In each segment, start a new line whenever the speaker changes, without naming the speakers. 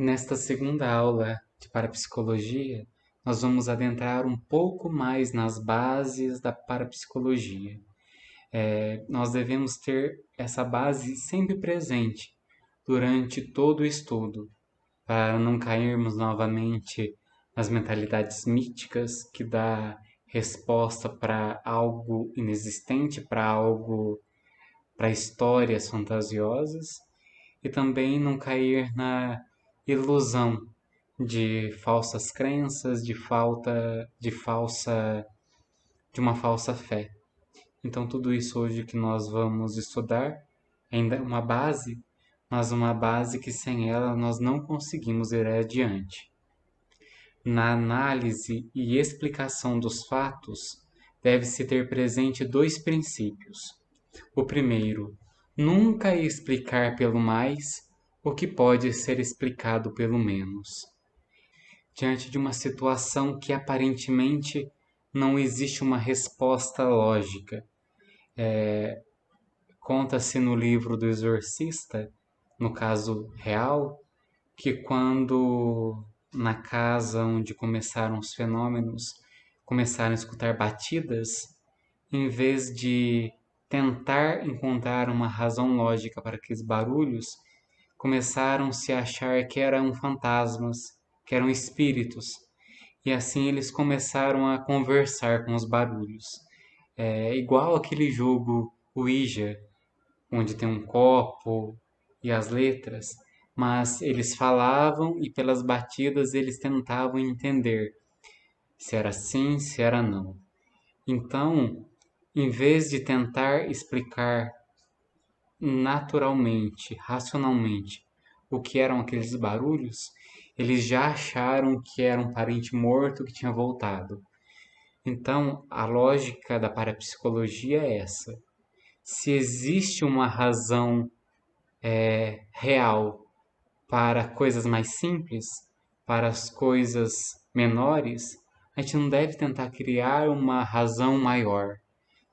Nesta segunda aula de parapsicologia, nós vamos adentrar um pouco mais nas bases da parapsicologia. Nós devemos ter essa base sempre presente durante todo o estudo, para não cairmos novamente nas mentalidades míticas que dá resposta para algo inexistente, para histórias fantasiosas, e também não cair na ilusão de falsas crenças, de uma falsa fé. Então tudo isso hoje que nós vamos estudar ainda é uma base, mas uma base que sem ela nós não conseguimos ir adiante. Na análise e explicação dos fatos, deve-se ter presente dois princípios. O primeiro, nunca explicar pelo mais o que pode ser explicado pelo menos. Diante de uma situação que aparentemente não existe uma resposta lógica. Conta-se no livro do Exorcista, no caso real, que quando na casa onde começaram os fenômenos começaram a escutar batidas, em vez de tentar encontrar uma razão lógica para aqueles barulhos, começaram-se a achar que eram fantasmas, que eram espíritos. E assim eles começaram a conversar com os barulhos. É igual aquele jogo Ouija, onde tem um copo e as letras, mas eles falavam e pelas batidas eles tentavam entender se era sim, se era não. Então, em vez de tentar explicar naturalmente, racionalmente, o que eram aqueles barulhos, eles já acharam que era um parente morto que tinha voltado. Então, a lógica da parapsicologia é essa. Se existe uma razão real para coisas mais simples, para as coisas menores, a gente não deve tentar criar uma razão maior.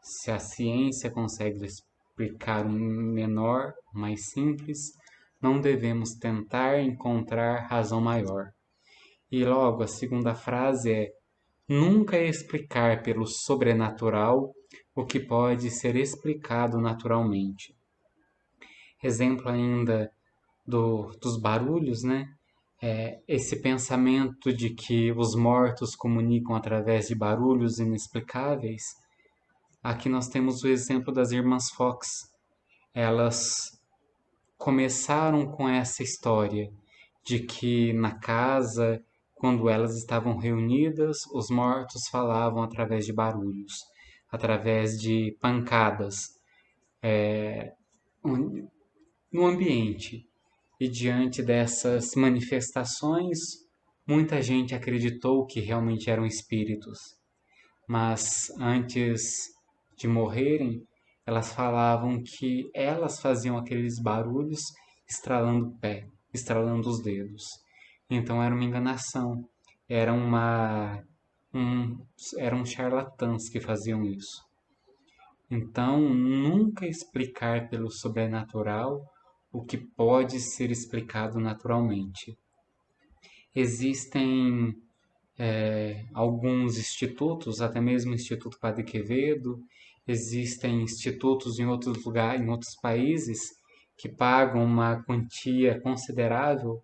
Se a ciência consegue explicar um menor, mais simples, não devemos tentar encontrar razão maior. E logo, a segunda frase é: nunca explicar pelo sobrenatural o que pode ser explicado naturalmente. Exemplo ainda dos barulhos, né? Esse pensamento de que os mortos comunicam através de barulhos inexplicáveis. Aqui nós temos o exemplo das irmãs Fox. Elas começaram com essa história de que na casa, quando elas estavam reunidas, os mortos falavam através de barulhos, através de pancadas no ambiente. E diante dessas manifestações, muita gente acreditou que realmente eram espíritos. Mas antes de morrerem, elas falavam que elas faziam aqueles barulhos estralando o pé, estralando os dedos. Então era uma enganação, era uma, um, eram charlatãs que faziam isso. Então, nunca explicar pelo sobrenatural o que pode ser explicado naturalmente. Existem alguns institutos, até mesmo o Instituto Padre Quevedo, existem institutos em outros lugares, em outros países, que pagam uma quantia considerável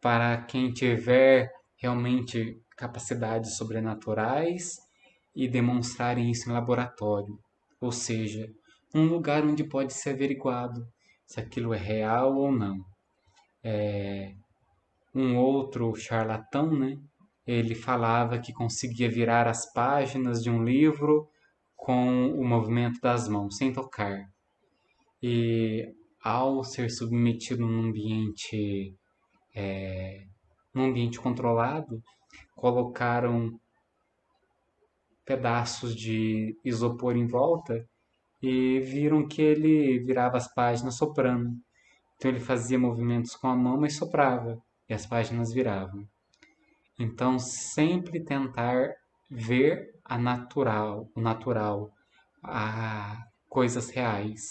para quem tiver realmente capacidades sobrenaturais e demonstrarem isso em laboratório. Ou seja, um lugar onde pode ser averiguado se aquilo é real ou não. Um outro charlatão, né? Ele falava que conseguia virar as páginas de um livro com o movimento das mãos, sem tocar. E ao ser submetido num ambiente controlado, colocaram pedaços de isopor em volta e viram que ele virava as páginas soprando. Então ele fazia movimentos com a mão, mas soprava, e as páginas viravam. Então sempre tentar ver o natural, a coisas reais,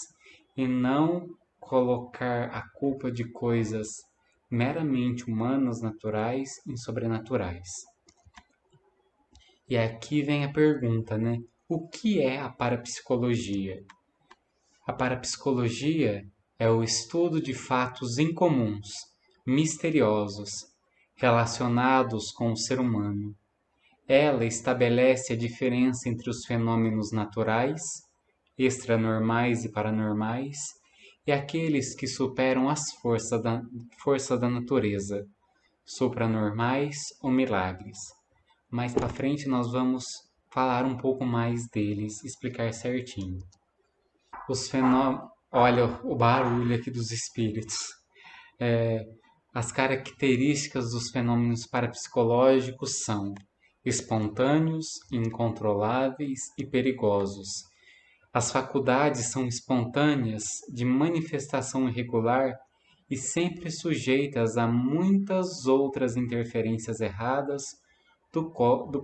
e não colocar a culpa de coisas meramente humanos, naturais e sobrenaturais. E aqui vem a pergunta, né? O que é a parapsicologia? A parapsicologia é o estudo de fatos incomuns, misteriosos, relacionados com o ser humano. Ela estabelece a diferença entre os fenômenos naturais, extranormais e paranormais, e aqueles que superam as forças da natureza, supranormais ou milagres. Mais para frente nós vamos falar um pouco mais deles, explicar certinho. Os fenômenos. Olha o barulho aqui dos espíritos. As características dos fenômenos parapsicológicos são espontâneos, incontroláveis e perigosos. As faculdades são espontâneas, de manifestação irregular e sempre sujeitas a muitas outras interferências erradas do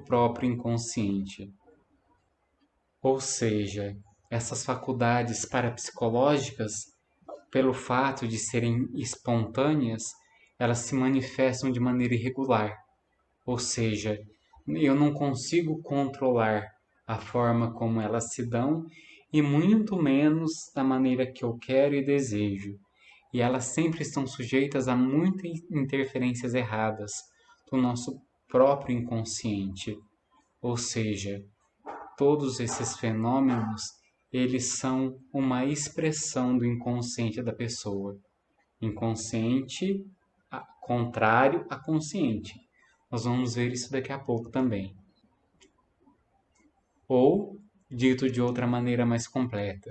próprio inconsciente. Ou seja, essas faculdades parapsicológicas, pelo fato de serem espontâneas, elas se manifestam de maneira irregular. Ou seja, eu não consigo controlar a forma como elas se dão e muito menos da maneira que eu quero e desejo. E elas sempre estão sujeitas a muitas interferências erradas do nosso próprio inconsciente. Ou seja, todos esses fenômenos, eles são uma expressão do inconsciente da pessoa. Inconsciente contrário a consciente. Nós vamos ver isso daqui a pouco também. Ou, dito de outra maneira mais completa,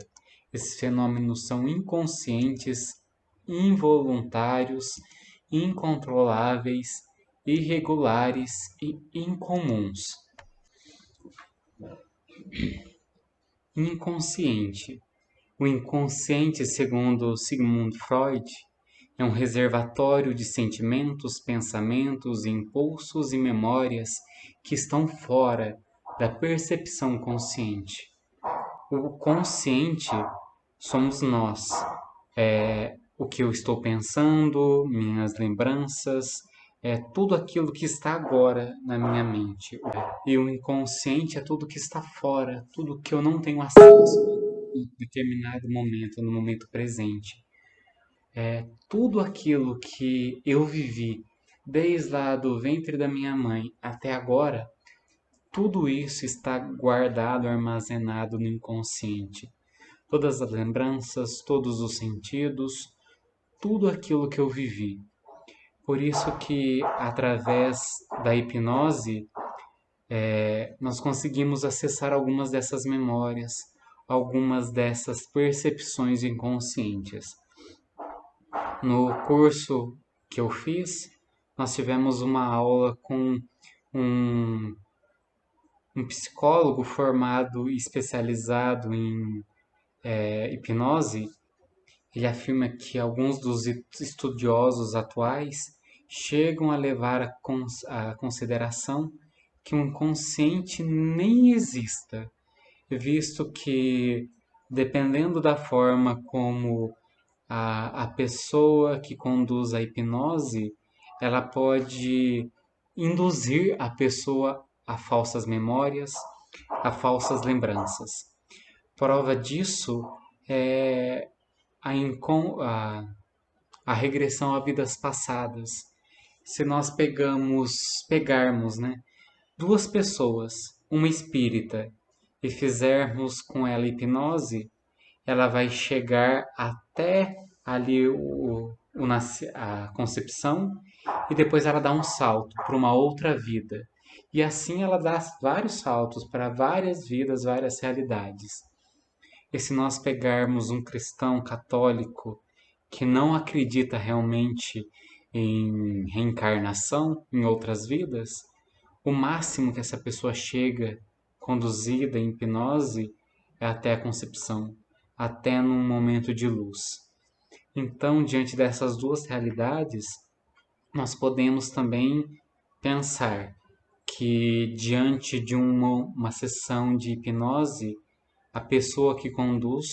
esses fenômenos são inconscientes, involuntários, incontroláveis, irregulares e incomuns. Inconsciente. O inconsciente, segundo Sigmund Freud, é um reservatório de sentimentos, pensamentos, impulsos e memórias que estão fora da percepção consciente. O consciente somos nós. O que eu estou pensando, minhas lembranças, tudo aquilo que está agora na minha mente. E o inconsciente é tudo que está fora, tudo que eu não tenho acesso em determinado momento, no momento presente. Tudo aquilo que eu vivi desde lá do ventre da minha mãe até agora, tudo isso está guardado, armazenado no inconsciente. Todas as lembranças, todos os sentidos, tudo aquilo que eu vivi. Por isso que, através da hipnose, nós conseguimos acessar algumas dessas memórias, algumas dessas percepções inconscientes. No curso que eu fiz, nós tivemos uma aula com um psicólogo formado e especializado em hipnose. Ele afirma que alguns dos estudiosos atuais chegam a levar a consideração que um inconsciente nem exista, visto que, dependendo da forma como a pessoa que conduz a hipnose, ela pode induzir a pessoa a falsas memórias, a falsas lembranças. Prova disso é a regressão a vidas passadas. Se nós pegarmos, né, duas pessoas, uma espírita, e fizermos com ela hipnose, ela vai chegar até ali a concepção e depois ela dá um salto para uma outra vida. E assim ela dá vários saltos para várias vidas, várias realidades. E se nós pegarmos um cristão católico que não acredita realmente em reencarnação, em outras vidas, o máximo que essa pessoa chega, conduzida em hipnose, é até a concepção, até num momento de luz. Então, diante dessas duas realidades, nós podemos também pensar que diante de uma sessão de hipnose, a pessoa que conduz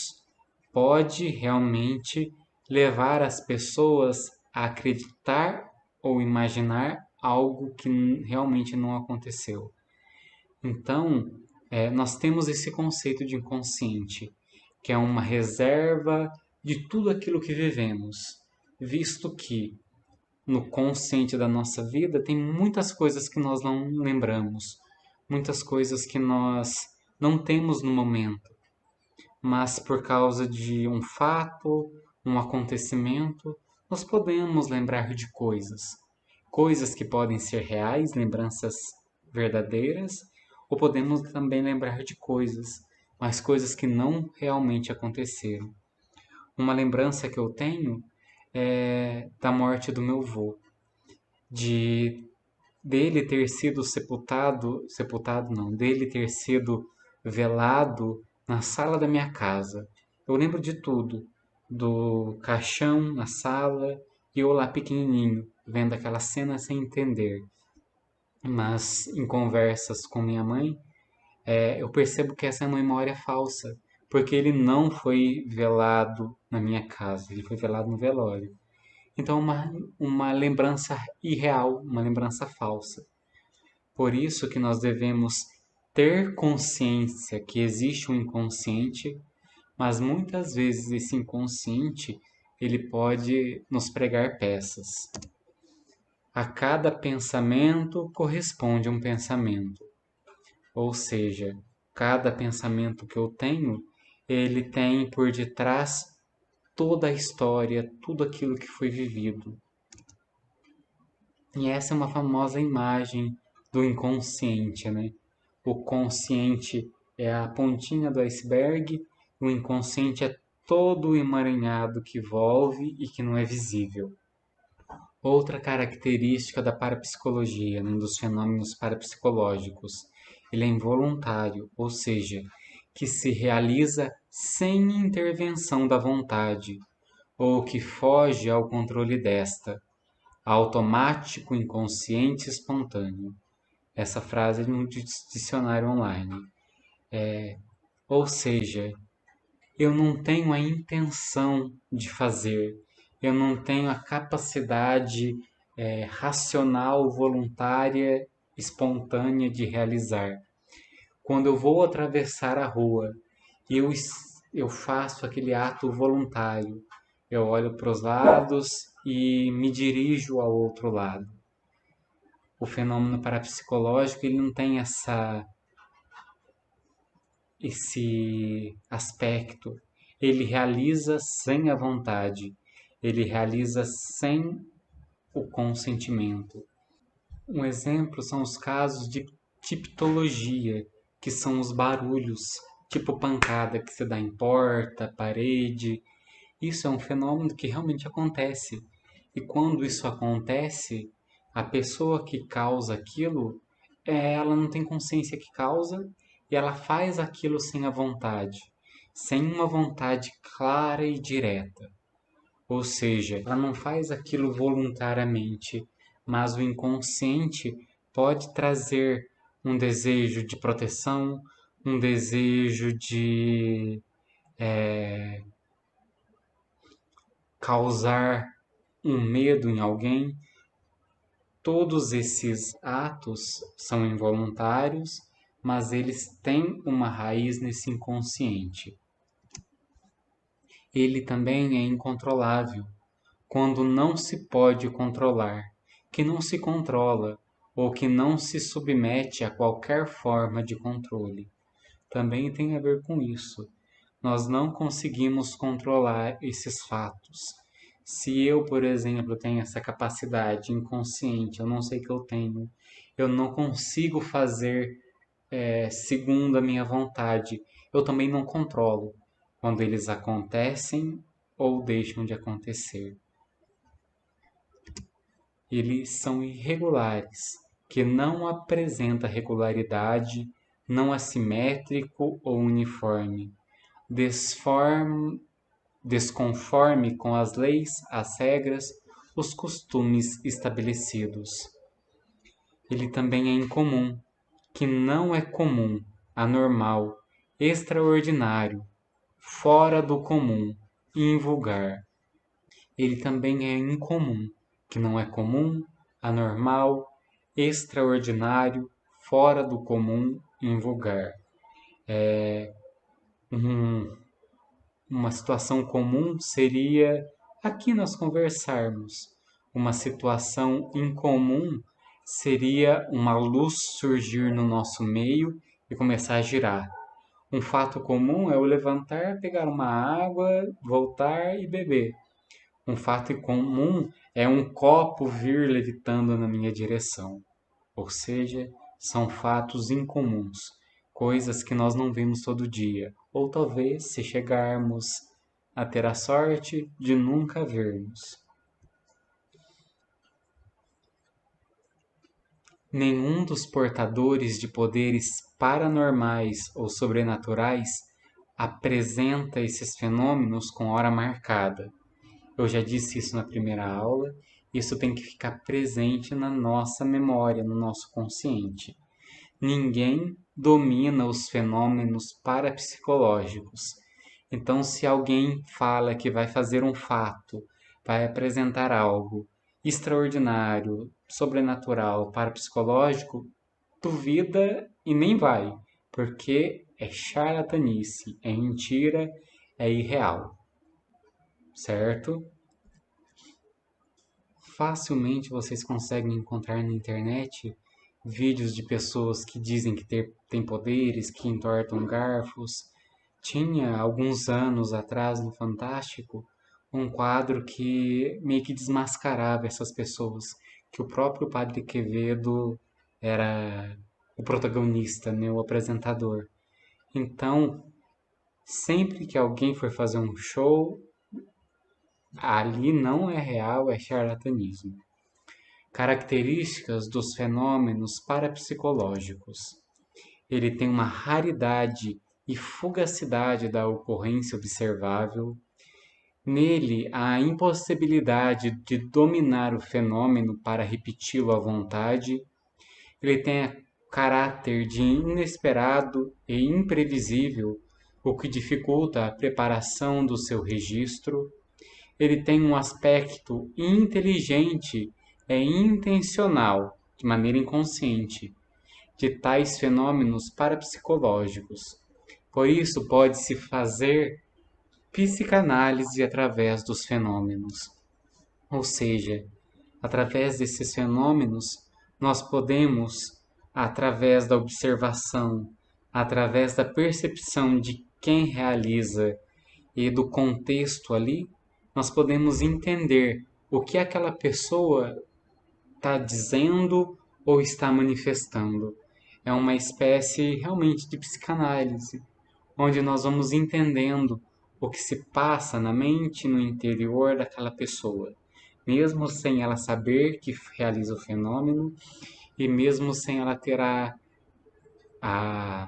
pode realmente levar as pessoas a acreditar ou imaginar algo que realmente não aconteceu. Então, nós temos esse conceito de inconsciente, que é uma reserva de tudo aquilo que vivemos, visto que no consciente da nossa vida tem muitas coisas que nós não lembramos, muitas coisas que nós não temos no momento, mas por causa de um fato, um acontecimento, nós podemos lembrar de coisas. Coisas que podem ser reais, lembranças verdadeiras, ou podemos também lembrar de coisas, mas coisas que não realmente aconteceram. Uma lembrança que eu tenho é da morte do meu avô, dele ter sido dele ter sido velado na sala da minha casa. Eu lembro de tudo, do caixão na sala e eu lá pequenininho, vendo aquela cena sem entender. Mas em conversas com minha mãe, eu percebo que essa é uma memória falsa, porque ele não foi velado na minha casa, ele foi velado no velório. Então, uma lembrança irreal, uma lembrança falsa. Por isso que nós devemos ter consciência que existe um inconsciente, mas muitas vezes esse inconsciente ele pode nos pregar peças. A cada pensamento corresponde um pensamento. Ou seja, cada pensamento que eu tenho, ele tem por detrás toda a história, tudo aquilo que foi vivido. E essa é uma famosa imagem do inconsciente, né? O consciente é a pontinha do iceberg, o inconsciente é todo o emaranhado que envolve e que não é visível. Outra característica da parapsicologia, né, dos fenômenos parapsicológicos, ele é involuntário, ou seja, que se realiza sem intervenção da vontade, ou que foge ao controle desta, automático, inconsciente, espontâneo. Essa frase é no dicionário online. Ou seja, eu não tenho a intenção de fazer, eu não tenho a capacidade racional, voluntária, espontânea de realizar. Quando eu vou atravessar a rua, eu faço aquele ato voluntário. Eu olho para os lados e me dirijo ao outro lado. O fenômeno parapsicológico ele não tem esse aspecto. Ele realiza sem a vontade. Ele realiza sem o consentimento. Um exemplo são os casos de tipologia, que são os barulhos, tipo pancada que se dá em porta, parede. Isso é um fenômeno que realmente acontece. E quando isso acontece, a pessoa que causa aquilo, ela não tem consciência que causa e ela faz aquilo sem a vontade, sem uma vontade clara e direta. Ou seja, ela não faz aquilo voluntariamente, mas o inconsciente pode trazer um desejo de proteção, um desejo de causar um medo em alguém. Todos esses atos são involuntários, mas eles têm uma raiz nesse inconsciente. Ele também é incontrolável, quando não se pode controlar, que não se controla ou que não se submete a qualquer forma de controle. Também tem a ver com isso. Nós não conseguimos controlar esses fatos. Se eu, por exemplo, tenho essa capacidade inconsciente, eu não sei que eu tenho, eu não consigo fazer segundo a minha vontade, eu também não controlo quando eles acontecem ou deixam de acontecer. Eles são irregulares, que não apresenta regularidade, não assimétrico ou uniforme, desconforme com as leis, as regras, os costumes estabelecidos. Ele também é incomum, que não é comum, anormal, extraordinário, fora do comum, invulgar. ele também é incomum, que não é comum, anormal, extraordinário, fora do comum, invulgar. Um, uma situação comum seria aqui nós conversarmos. Uma situação incomum seria uma luz surgir no nosso meio e começar a girar. Um fato comum é eu levantar, pegar uma água, voltar e beber. Um fato comum é um copo vir levitando na minha direção. Ou seja, são fatos incomuns, coisas que nós não vemos todo dia, ou talvez se chegarmos a ter a sorte de nunca vermos. Nenhum dos portadores de poderes paranormais ou sobrenaturais apresenta esses fenômenos com hora marcada. Eu já disse isso na primeira aula, isso tem que ficar presente na nossa memória, no nosso consciente. Ninguém domina os fenômenos parapsicológicos. Então, se alguém fala que vai fazer um fato, vai apresentar algo extraordinário, sobrenatural, parapsicológico, duvida e nem vai, porque é charlatanice, é mentira, é irreal, certo? Facilmente vocês conseguem encontrar na internet vídeos de pessoas que dizem que têm poderes, que entortam garfos. Tinha, alguns anos atrás, no Fantástico, um quadro que meio que desmascarava essas pessoas, que o próprio Padre Quevedo era o protagonista, né, o apresentador. Então, sempre que alguém for fazer um show, ali não é real, é charlatanismo. Características dos fenômenos parapsicológicos. Ele tem uma raridade e fugacidade da ocorrência observável. Nele, há a impossibilidade de dominar o fenômeno para repeti-lo à vontade. Ele tem caráter de inesperado e imprevisível, o que dificulta a preparação do seu registro. Ele tem um aspecto inteligente e intencional, de maneira inconsciente, de tais fenômenos parapsicológicos. Por isso, pode-se fazer psicanálise através dos fenômenos. Ou seja, através desses fenômenos, nós podemos, através da observação, através da percepção de quem realiza e do contexto ali, nós podemos entender o que aquela pessoa está dizendo ou está manifestando. É uma espécie realmente de psicanálise, onde nós vamos entendendo o que se passa na mente, no interior daquela pessoa, mesmo sem ela saber que realiza o fenômeno e mesmo sem ela ter a, a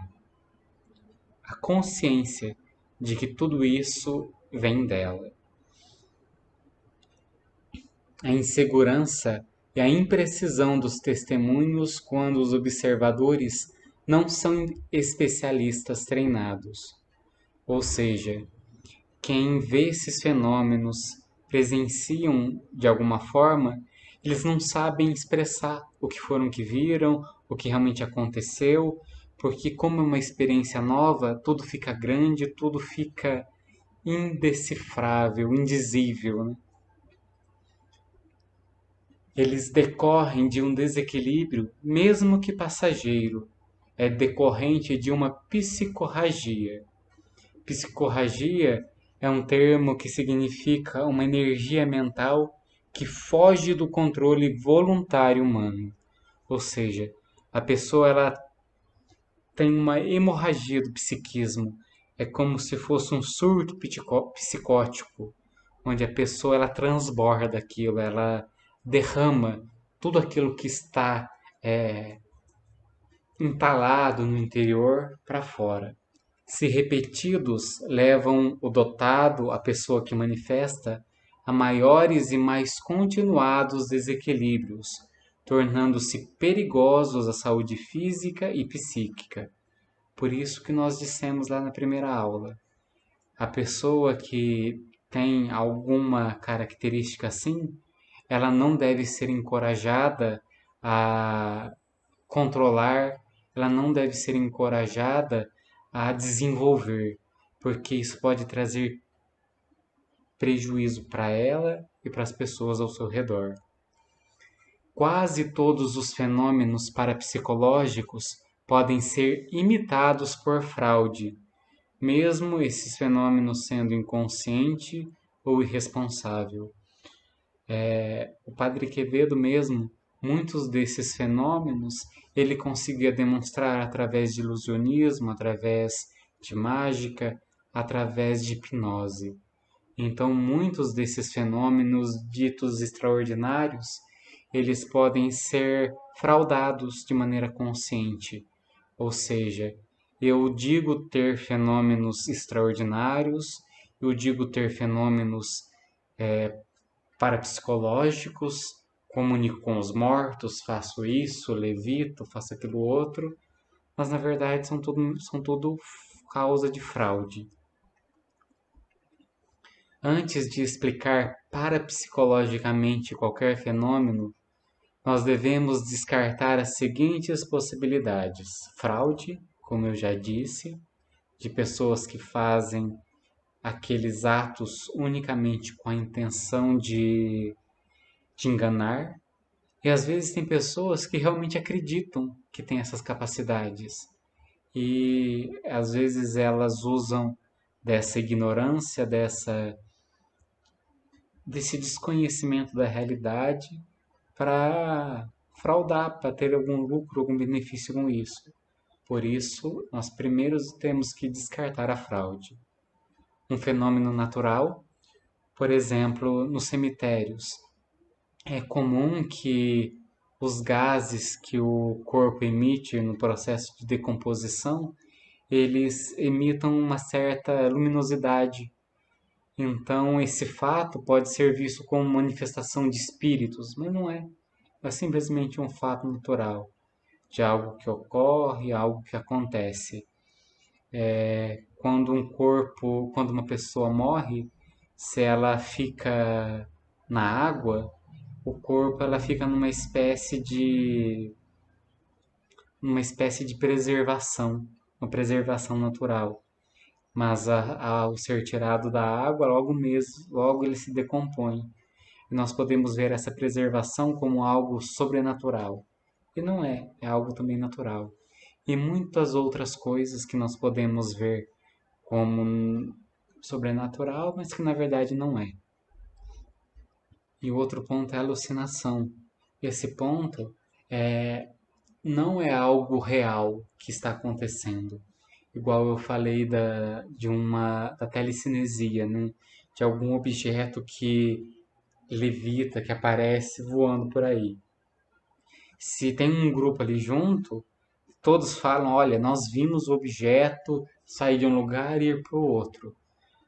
consciência de que tudo isso vem dela. A insegurança e a imprecisão dos testemunhos quando os observadores não são especialistas treinados. Ou seja, quem vê esses fenômenos, presenciam de alguma forma, eles não sabem expressar o que foram que viram, o que realmente aconteceu, porque como é uma experiência nova, tudo fica grande, tudo fica indecifrável, indizível, né? Eles decorrem de um desequilíbrio, mesmo que passageiro, é decorrente de uma psicorragia. Psicorragia é um termo que significa uma energia mental que foge do controle voluntário humano. Ou seja, a pessoa ela tem uma hemorragia do psiquismo. É como se fosse um surto psicótico, onde a pessoa ela transborda aquilo, ela derrama tudo aquilo que está entalado no interior para fora. Se repetidos, levam o dotado, a pessoa que manifesta, a maiores e mais continuados desequilíbrios, tornando-se perigosos à saúde física e psíquica. Por isso que nós dissemos lá na primeira aula, a pessoa que tem alguma característica assim, ela não deve ser encorajada a controlar, ela não deve ser encorajada a desenvolver, porque isso pode trazer prejuízo para ela e para as pessoas ao seu redor. Quase todos os fenômenos parapsicológicos podem ser imitados por fraude, mesmo esses fenômenos sendo inconsciente ou irresponsável. O Padre Quevedo mesmo, muitos desses fenômenos, ele conseguia demonstrar através de ilusionismo, através de mágica, através de hipnose. Então, muitos desses fenômenos ditos extraordinários, eles podem ser fraudados de maneira consciente. Ou seja, eu digo ter fenômenos extraordinários, eu digo ter fenômenos parapsicológicos, comunico com os mortos, faço isso, levito, faço aquilo outro, mas na verdade são tudo causa de fraude. Antes de explicar parapsicologicamente qualquer fenômeno, nós devemos descartar as seguintes possibilidades: fraude, como eu já disse, de pessoas que fazem aqueles atos unicamente com a intenção de te enganar. E às vezes tem pessoas que realmente acreditam que têm essas capacidades. E às vezes elas usam dessa ignorância, desse desconhecimento da realidade para fraudar, para ter algum lucro, algum benefício com isso. Por isso, nós primeiro temos que descartar a fraude. Um fenômeno natural, por exemplo, nos cemitérios. É comum que os gases que o corpo emite no processo de decomposição, eles emitam uma certa luminosidade. Então, esse fato pode ser visto como manifestação de espíritos, mas não é. É simplesmente um fato natural, de algo que ocorre, algo que acontece. Quando uma pessoa morre, se ela fica na água, o corpo ela fica numa espécie de preservação, uma preservação natural. Mas ao ser tirado da água, logo ele se decompõe. E nós podemos ver essa preservação como algo sobrenatural. E não é algo também natural. E muitas outras coisas que nós podemos ver como sobrenatural, mas que na verdade não é. E o outro ponto é a alucinação. Esse ponto não é algo real que está acontecendo. Igual eu falei da telecinesia, né? De algum objeto que levita, que aparece voando por aí. Se tem um grupo ali junto, todos falam, olha, nós vimos o objeto sair de um lugar e ir para o outro.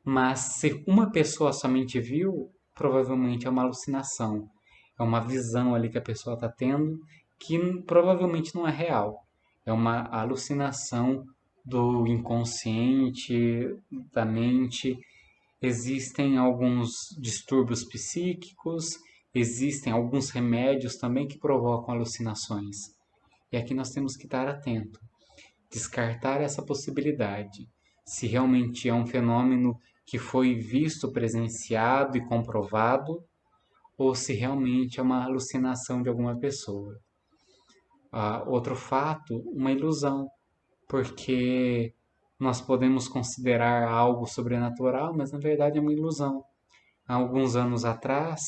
Mas se uma pessoa somente viu, provavelmente é uma alucinação. É uma visão ali que a pessoa está tendo que provavelmente não é real. É uma alucinação do inconsciente, da mente. Existem alguns distúrbios psíquicos, existem alguns remédios também que provocam alucinações. E aqui nós temos que estar atento, descartar essa possibilidade. Se realmente é um fenômeno que foi visto, presenciado e comprovado, ou se realmente é uma alucinação de alguma pessoa. Outro fato, uma ilusão, porque nós podemos considerar algo sobrenatural, mas na verdade é uma ilusão. Há alguns anos atrás,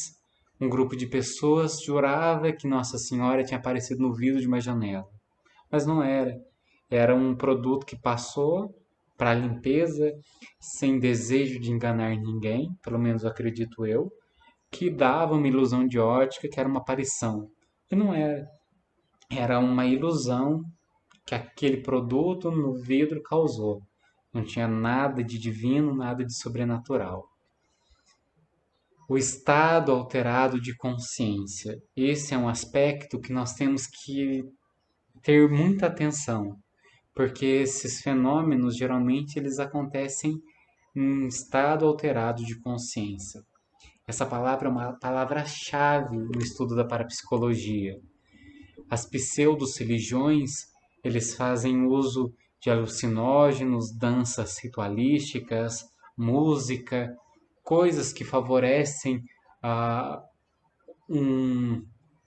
um grupo de pessoas jurava que Nossa Senhora tinha aparecido no vidro de uma janela, mas não era. Era um produto que passou para limpeza, sem desejo de enganar ninguém, pelo menos acredito eu, que dava uma ilusão de ótica que era uma aparição. E não era. Era uma ilusão que aquele produto no vidro causou. Não tinha nada de divino, nada de sobrenatural. O estado alterado de consciência. Esse é um aspecto que nós temos que ter muita atenção, porque esses fenômenos geralmente eles acontecem um estado alterado de consciência. Essa palavra é uma palavra-chave no estudo da parapsicologia. As pseudo-religiões, eles fazem uso de alucinógenos, danças ritualísticas, música, coisas que favorecem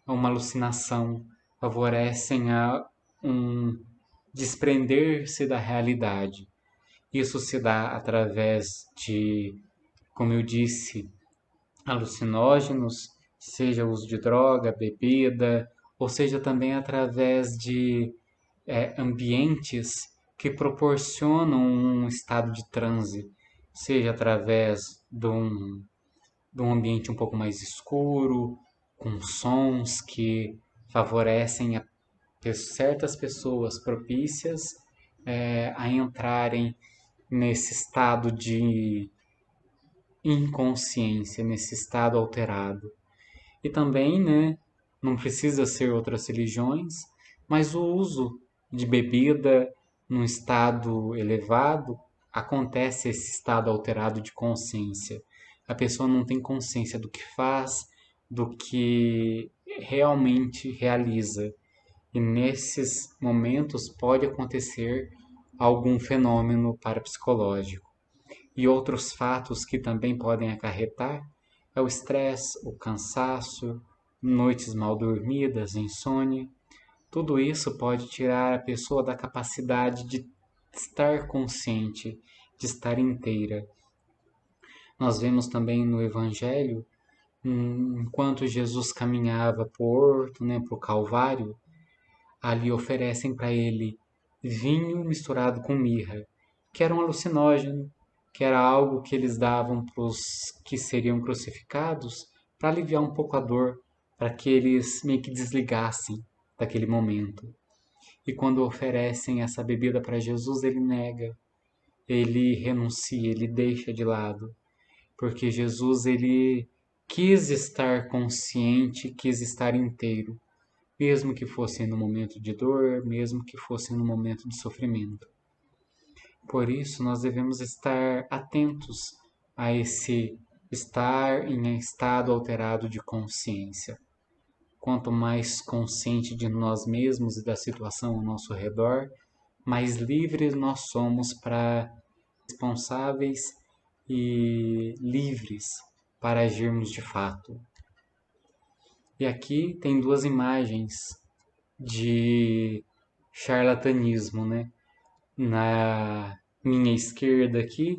uma alucinação, favorecem um desprender-se da realidade. Isso se dá através de, como eu disse, alucinógenos, seja o uso de droga, bebida, ou seja também através de ambientes que proporcionam um estado de transe, seja através de um ambiente um pouco mais escuro, com sons que favorecem certas pessoas propícias a entrarem nesse estado de inconsciência, nesse estado alterado. E também, né, não precisa ser outras religiões, mas o uso de bebida num estado elevado, acontece esse estado alterado de consciência. A pessoa não tem consciência do que faz, do que realmente realiza. E nesses momentos pode acontecer algum fenômeno parapsicológico. E outros fatos que também podem acarretar é o estresse, o cansaço, noites mal dormidas, insônia. Tudo isso pode tirar a pessoa da capacidade de estar consciente, de estar inteira. Nós vemos também no Evangelho, enquanto Jesus caminhava para o horto, para o Calvário, ali oferecem para ele vinho misturado com mirra, que era um alucinógeno, que era algo que eles davam para os que seriam crucificados para aliviar um pouco a dor, para que eles meio que desligassem daquele momento. E quando oferecem essa bebida para Jesus, ele nega, ele renuncia, ele deixa de lado, porque Jesus ele quis estar consciente, quis estar inteiro, mesmo que fosse no momento de dor, mesmo que fosse no momento de sofrimento. Por isso, nós devemos estar atentos a esse estar em estado alterado de consciência. Quanto mais consciente de nós mesmos e da situação ao nosso redor, mais livres nós somos para responsáveis e livres para agirmos de fato. E aqui tem duas imagens de charlatanismo, né? Na minha esquerda aqui,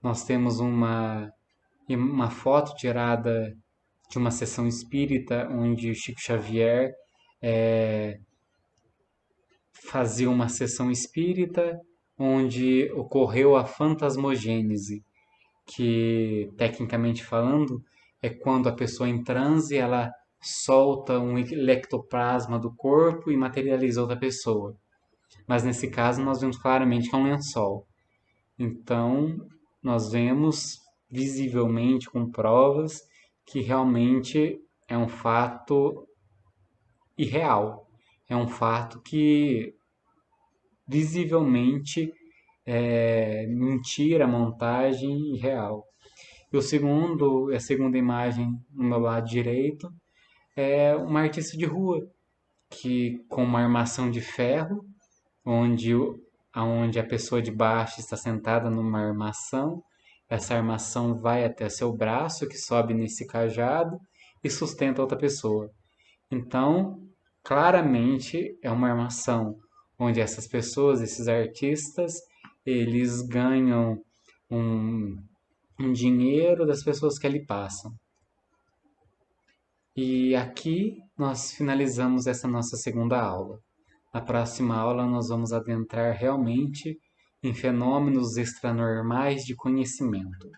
nós temos uma foto tirada de uma sessão espírita onde Chico Xavier fazia uma sessão espírita onde ocorreu a fantasmogênese, que, tecnicamente falando, é quando a pessoa em transe, ela solta um ectoplasma do corpo e materializa outra pessoa. Mas nesse caso nós vemos claramente que é um lençol. Então, nós vemos visivelmente com provas que realmente é um fato irreal. É um fato que visivelmente é mentira, montagem irreal. E a segunda imagem no meu lado direito é uma artista de rua que com uma armação de ferro, onde a pessoa de baixo está sentada numa armação, essa armação vai até seu braço que sobe nesse cajado e sustenta outra pessoa. Então, claramente é uma armação onde essas pessoas, esses artistas, eles ganham um dinheiro das pessoas que ali passam. E aqui nós finalizamos essa nossa segunda aula. Na próxima aula nós vamos adentrar realmente em fenômenos extranormais de conhecimento.